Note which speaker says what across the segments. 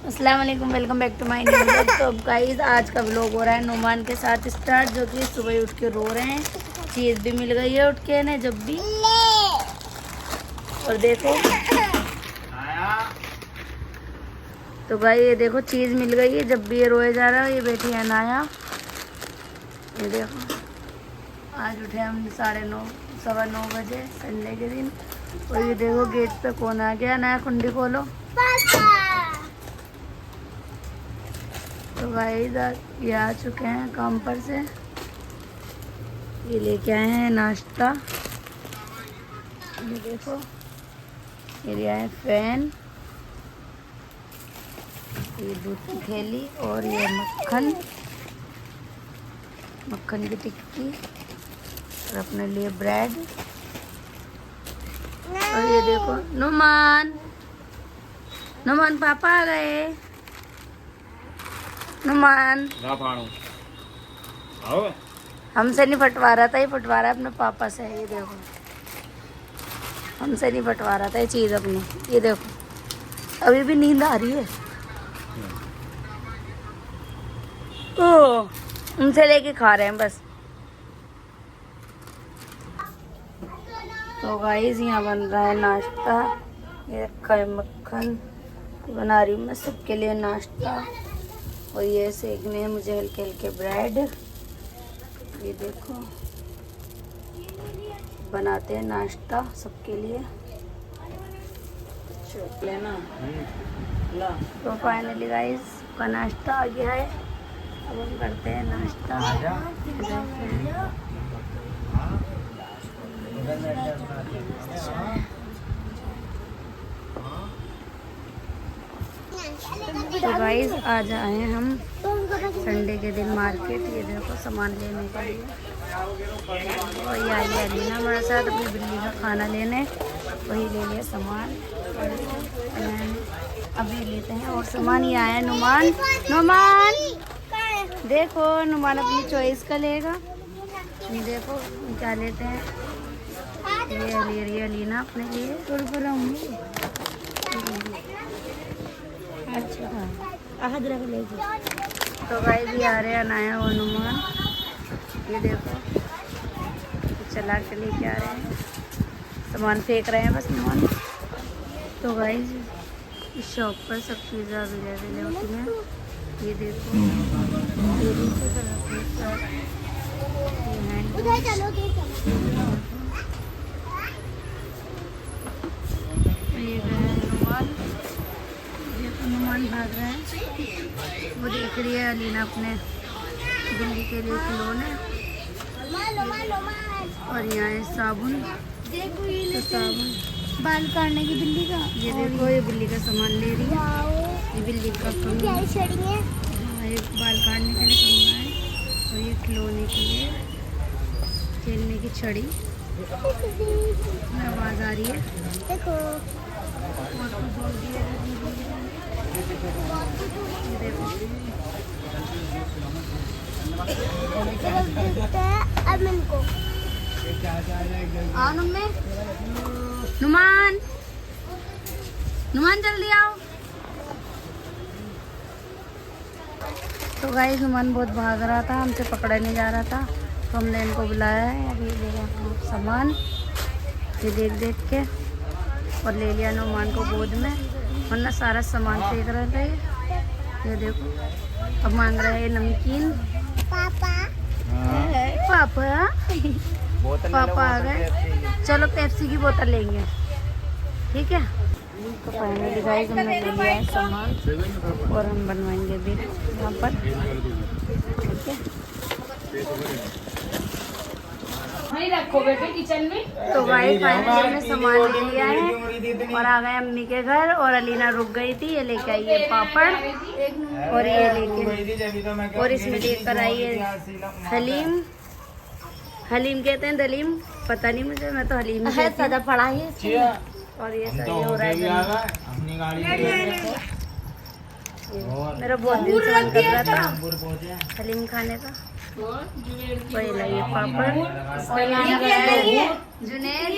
Speaker 1: अस्सलाम वालेकुम, welcome back to my new vlog. तो गाइस आज का व्लॉग हो रहा है नुमान के साथ स्टार्ट, जो कि सुबह उठ के रो रहे हैं। चीज़ भी मिल गई है उठ के ना जब भी। और देखो तो भाई ये देखो चीज़ मिल गई है, जब भी ये रोए जा रहा है। ये बैठी है नाया, ये देखो आज उठे हम 9:30 9:15 बजे संडे के दिन। और ये देखो गेट पे कौन आ गया। नया कुंडी खोलो। तो भाई ये आ चुके हैं काम पर से। ये लेके आए हैं नाश्ता। ये देखो ये लिया है फैन, ये दूध की थैली और ये मक्खन की टिक्की और अपने लिए ब्रेड। और ये देखो नुमान पापा आ गए। नुमान हमसे नहीं फटवा रहा था, ये फटवा रहा है अपने पापा से। ये देखो हमसे नहीं फटवा रहा था ये चीज़ अपनी। ये देखो अभी भी नींद आ रही है। उनसे लेके खा रहे हैं बस। तो गाइस यहाँ बन रहा है नाश्ता। ये रखा है मक्खन, बना रही हूँ मैं सबके लिए नाश्ता। और ये सेकने हैं मुझे हल्के हल्के ब्रेड। ये देखो बनाते हैं नाश्ता सबके लिए। लेना तो फाइनली गाइस का नाश्ता आ गया है। अब हम करते हैं नाश्ता। तो गाइस आज आए हैं हम संडे के दिन मार्केट। ये देखो सामान लेने के लिए। और ये आई अलीना हमारे साथ अपनी बिल्ली का खाना लेने। वही ले लिया सामान। अभी लेते हैं और सामान। ये आया नुमान देखो नुमान अपनी चॉइस का लेगा। देखो क्या लेते हैं। ये ले रही है अलीना अपने लिए। अच्छा तो भाई भी आ रहे हैं अनाया और नुमान। ये देखो चला के लेके आ रहे हैं, सामान फेंक रहे हैं बस नुमान। तो भाई इस शॉप पर सब चीज़ें अवेलेबल होती हैं। ये देखो नुमान भाग रहे हैं। वो देख रही है अलीना अपने बिल्ली के लिए खिलौने। और यहाँ है साबुन। तो साबुन बाल काटने की बिल्ली का। ये देखो ये बिल्ली का सामान ले रही है। ये बिल्ली का कंघा है, ये बाल काटने के लिए कंघा है। और ये खिलौने के लिए खेलने की छड़ी। आवाज़ आ रही है देखो। नुमान जल्दी आओ। तो गाइस नुमान बहुत भाग रहा था, हमसे पकड़ा नहीं जा रहा था, तो हमने इनको बुलाया है। अभी ले लिया सामान ये देख के और ले लिया नुमान को गोद में, वरना सारा सामान फेंक रहे थे। ये देखो अब मांग रहे हैं नमकीन। पापा पापा आ गए। चलो पेप्सी की बोतल लेंगे, ठीक है। तो फाइनली गाइस हमने ले लिया है सामान और हम बनवाएंगे भी यहाँ पर, ठीक है। वहीं रखो बेटे किचन में। तो गाइस फाइनली हमने सामान ले लिया है और आ गए अम्मी के घर। और अलीना रुक गई थी, ये लेके आई है पापड़ और ये लेके, और इसमें लेकर आई है हलीम कहते हैं दलीम, पता नहीं मुझे, मैं तो हलीम सदा पढ़ा है। और ये सही हो रहा है। मेरा बहुत दिन से मन कर रहा था हलीम खाने का। वही लगे पापड़। जुनैद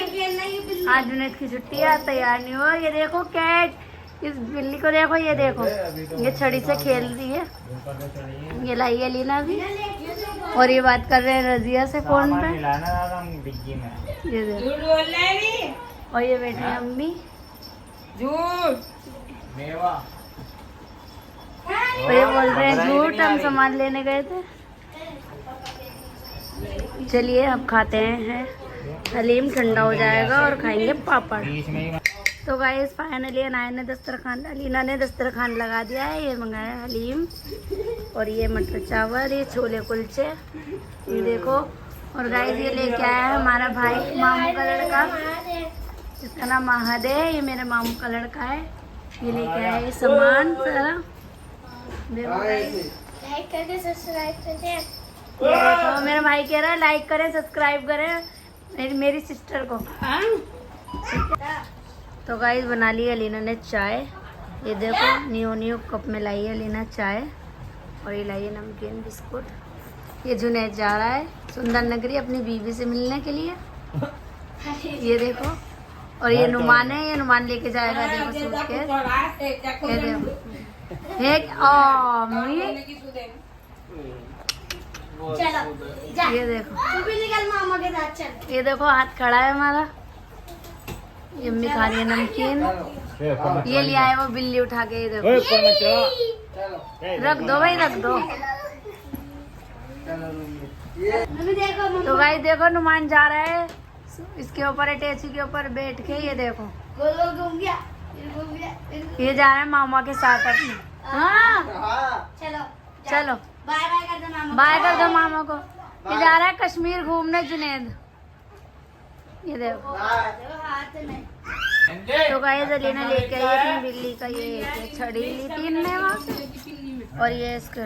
Speaker 1: आज जुनैद की छुट्टी है, तैयार नहीं हो। ये देखो कैट इस बिल्ली को देखो, ये देखो, ये छड़ी से खेल रही है। ये लाई है लीना भी, और ये बात कर रहे हैं रजिया से फोन पे। ये देखो, और ये बैठी है अम्मी। और ये बोल रहे हैं झूठ, हम सामान लेने गए थे। चलिए अब खाते हैं हलीम, ठंडा हो जाएगा और खाएंगे पापड़। तो गाइस फाइनली अलीना ने दस्तरखान लगा दिया है। ये मंगाया हलीम और ये मटर चावल, ये छोले कुलचे, ये देखो। और गाइस ये लेके आया है हमारा भाई, मामू का लड़का, इसका नाम महाद है। ये मेरे मामू का लड़का है। ये लेके आया ये सामान सारा। देखो लाइक करके सब्सक्राइब करें। देखो मेरा भाई कह रहा है लाइक करें सब्सक्राइब करें मेरी सिस्टर को। तो गाइस बना ली अलीना ने चाय। ये देखो न्यू कप में लाई है अलीना चाय, और ये लाई है नमकीन बिस्कुट। ये जुनैद जा रहा है सुंदर नगरी अपनी बीवी से मिलने के लिए। ये देखो, और ये नुमान है, ये नुमान लेके जाएगा देखो सूटकेस। ये देखो एक ये देखो, ये देखो हाथ खड़ा है हमारा। ये अम्मी खा रही है नमकीन। ये लिया है वो बिल्ली उठा के, ये देखो। रख दो भाई, रख दो। तो भाई देखो नुमान जा रहा है इसके ऊपर, अटैची के ऊपर बैठ के। ये देखो ये जा रहा है मामा के साथ अपने। हाँ चलो बाय कर दो मामा को। ये जा रहा है कश्मीर घूमने जुनैद। ये देखो। तो गाइस अलीना लेके आई अपनी बिल्ली का ये छड़ी ली थी इनने वहाँ से, और ये इसका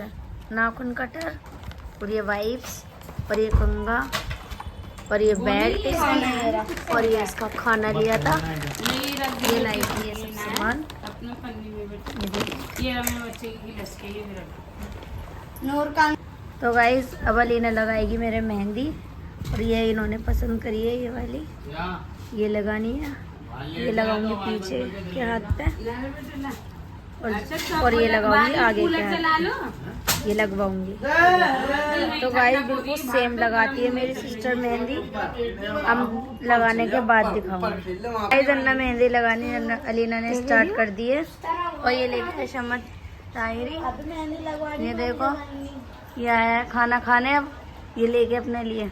Speaker 1: नाखून कटर, और ये वाइप्स, और ये कंघा, और ये बैग, और ये इसका खाना लिया था। ये लाई थी ये सब सामान। तो गाइस अब अलीना लगाएगी मेरे मेहंदी, और ये इन्होंने पसंद करी है ये वाली, ये लगानी है। ये लगाऊंगी पीछे के हाथ पे, और ये लगाऊंगी आगे के हाथ पे, ये लगवाऊंगी। तो गाइस बिल्कुल सेम लगाती है मेरी सिस्टर मेहंदी। हम लगाने के बाद दिखाऊंगी। गाइस अन्ना मेहंदी लगानी अलीना ने स्टार्ट कर दी है, और ये लेके शमत ताहिरी। ये देखो ये आया है खाना खाने। अब ये लेके अपने लिए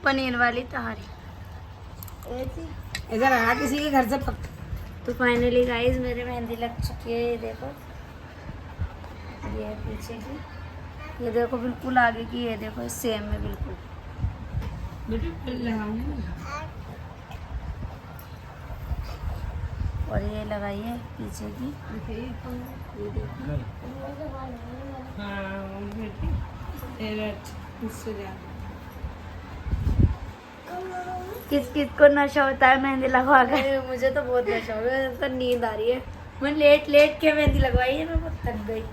Speaker 1: पनीर वाली तहारी इधर आ किसी के घर से तो फाइनली गाइस मेरे मेहंदी लग चुकी है। ये देखो, ये है पीछे की, ये देखो बिल्कुल आगे की, ये देखो सेम है बिल्कुल। और ये लगाई है पीछे की, ये देखो। किस किस को नशा होता है मेहंदी लगवा कर? मुझे तो बहुत नशा हो गया, तो नींद आ रही है। मैं लेट के मेहंदी लगवाई है, मैं बहुत थक गई।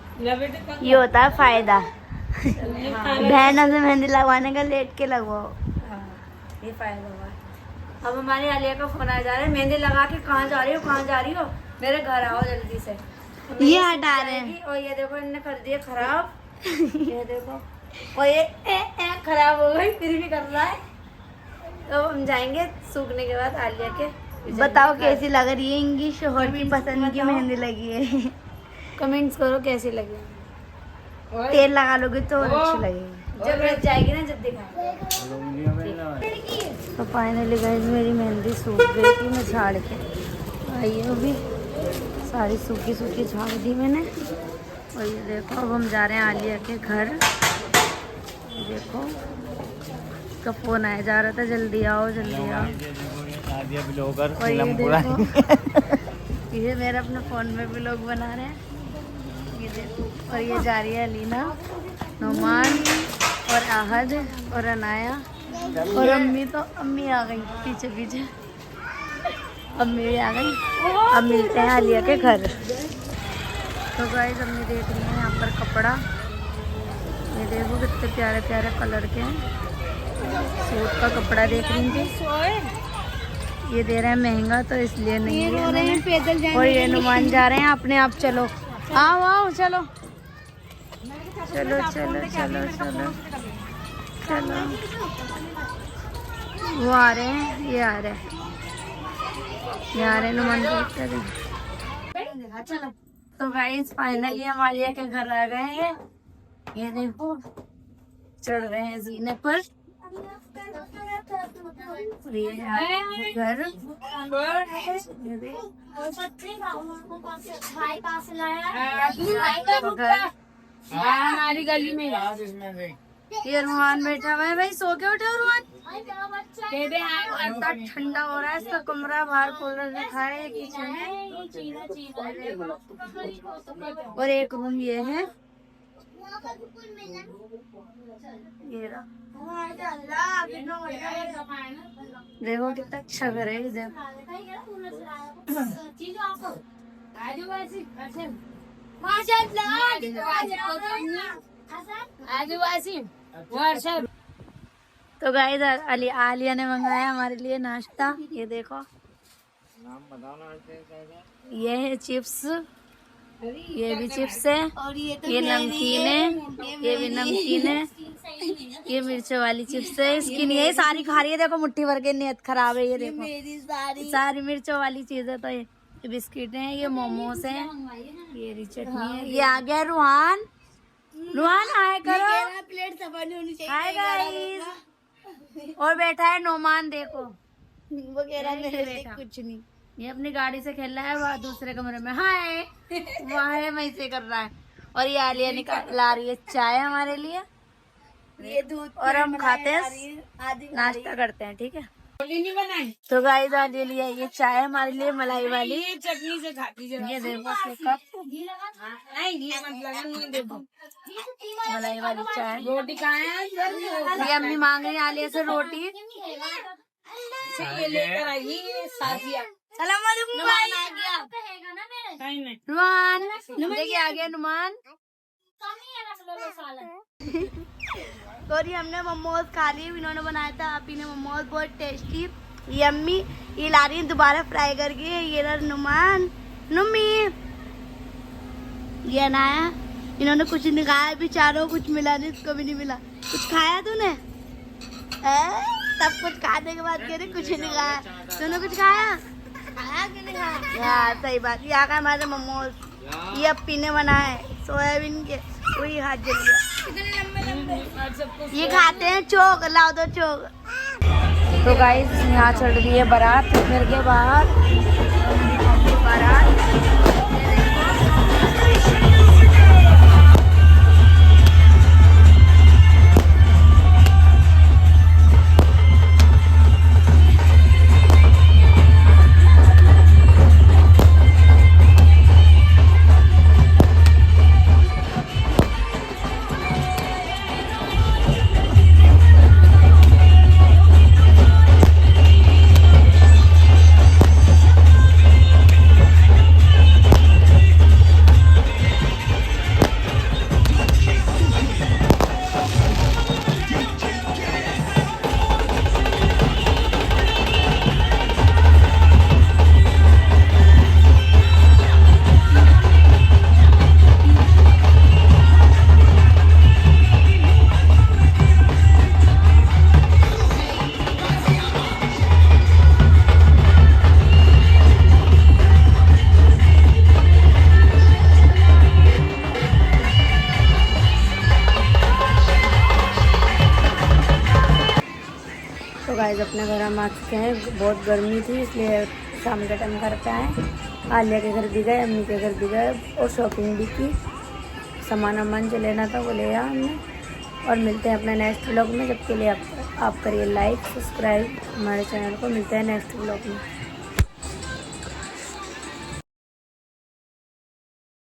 Speaker 1: ये होता है फायदा बहनों से मेहंदी लगवाने का, लेट के लगवाओ। ये फायदा हुआ। अब हमारे आलिया का फोन आ जा रहा है, मेहंदी लगा के कहाँ जा रही हो, कहाँ जा रही हो, मेरे घर आओ जल्दी से। ये हटा रहे हैं, और ये देखो इन्होंने कर दिया खराब। ये देखो, और ये खराब हो गई, फिर भी कर रहा है। तो हम जाएंगे सूखने के बाद आलिया के। बताओ कैसी लग रही है, इनकी शोहर की पसंद की मेहंदी लगी है। कमेंट्स करो कैसी लगी। तेल लगा लोगे तो अच्छी लगेगी, जब रच जाएगी ना, जब दिखाएंगे। तो फाइनली गाइस मेरी मेहंदी सूख गई थी, मैं झाड़ के आई हूँ अभी। सारी सूखी झाड़ दी मैंने। और ये देखो अब हम जा रहे हैं आलिया के घर। ये देखो का फोन आया जा रहा था, जल्दी आओ जल्दी आओ। और ये देखो ये मेरे अपने फ़ोन में भी लोग बना रहे हैं। ये देखो, और ये जा रही है अलीना, नुमान और आहद और अनाया, और अम्मी आ गई पीछे अम्मी भी आ गई। अब मिलते हैं आलिया के घर। तो गाइस अम्मी देख रही है यहाँ पर कपड़ा। ये देखो कितने प्यारे प्यारे कलर के हैं। सूट का कपड़ा देख रही थी। ये दे रहे हैं महंगा तो इसलिए नहीं
Speaker 2: ये रो रहे हैं पैदल जाने
Speaker 1: और ये नुमान जा रहे हैं अपने आप। चलो आओ आओ चलो चलो चलो चलो चलो चलो। वो आ रहे हैं, ये आ रहे हैं, ये आ रहे हैं नुमान को। चलो तो गाइस फाइनली हम आलिया के घर आ गए हैं। ये देखो चढ़ रहे हैं जीने पर। ये घर
Speaker 2: हमारी गली में।
Speaker 1: ये रुहान बैठा हुआ है। भाई सो के उठे रुहान? इतना ठंडा हो रहा है। इसका कमरा बाहर कूलर रखा है, किचन है और एक रूम ये है। ये रहा। देखो कितना अच्छा घर है इधर। तो गाइस आलिया ने मंगाया हमारे लिए नाश्ता। ये देखो, ये है चिप्स, ये भी चिप्स है,
Speaker 2: और
Speaker 1: ये नमकीन है, ये भी नमकीन है, ये मिर्चों वाली चिप्स है। इसकी नहीं है, सारी खा रही है। देखो मुट्ठी भर के, नियत खराब है। ये देखो
Speaker 2: मेरी
Speaker 1: सारी मिर्चों वाली चीज है। तो ये बिस्किट है, ये मोमोज है, ये चटनी है। ये आ गया रुहान। रुहान हाय करो।
Speaker 2: प्लेट सफाई होनी चाहिए।
Speaker 1: Hi guys. और बैठा है नोमान, देखो
Speaker 2: वो कह रहा है कुछ नहीं।
Speaker 1: ये अपनी गाड़ी से खेल रहा है, वह दूसरे कमरे में हाय वहाँ है वहीं से कर रहा है। और ये आलिया निकाल ला रही है चाय हमारे लिए।
Speaker 2: ये दूध
Speaker 1: और हम खाते हैं, नाश्ता करते हैं, ठीक है।
Speaker 2: नहीं बनाई
Speaker 1: तो गाइस आलिया लिया ये चाय हमारे लिए मलाई वाली।
Speaker 2: ये चटनी से खाती है।
Speaker 1: ये देखो कप
Speaker 2: नहीं मतलब देखो
Speaker 1: मलाई वाली चाय।
Speaker 2: रोटी कहाँ है?
Speaker 1: ये अम्मी मांग रही है आलिया से रोटी।
Speaker 2: ये लेकर आई साजिया।
Speaker 1: नुमान देखिए आ गया नुमान।
Speaker 2: और ये हमने मोमोज खा लिए, इन्होंने बनाया था आप ही ने मोमोज, बहुत टेस्टी यम्मी। ये ला रही है दोबारा फ्राई करके। ये रहा नुमान नुम्मी, ये ना इन्होंने कुछ नहीं खाया, बेचारों कुछ मिला नहीं, इसको भी नहीं मिला। कुछ खाया तूने? सब कुछ खाने के बाद कह रहे कुछ नहीं खाया। तूने कुछ खाया? खाया कि नहीं खाया? यार सही बात। ये आका हमारे मोमोज, ये अपी ने बनाए सोयाबीन के, वही हाथ जल गया। ये खाते हैं चोक, लाओ दो चोक।
Speaker 1: तो गाइस यहाँ चढ़ रही है बारात घर के बाहर। बारात गाइस अपने घर हम आ चुके हैं। बहुत गर्मी थी इसलिए शाम के टाइम घर पे आए। आलिया के घर भी गए, अम्मी के घर भी गए और शॉपिंग भी की। सामान वामान जो लेना था वो ले आया हमने। और मिलते हैं अपने नेक्स्ट व्लॉग में। जब के लिए आप करिए लाइक सब्सक्राइब हमारे चैनल को। मिलते हैं नेक्स्ट व्लॉग में।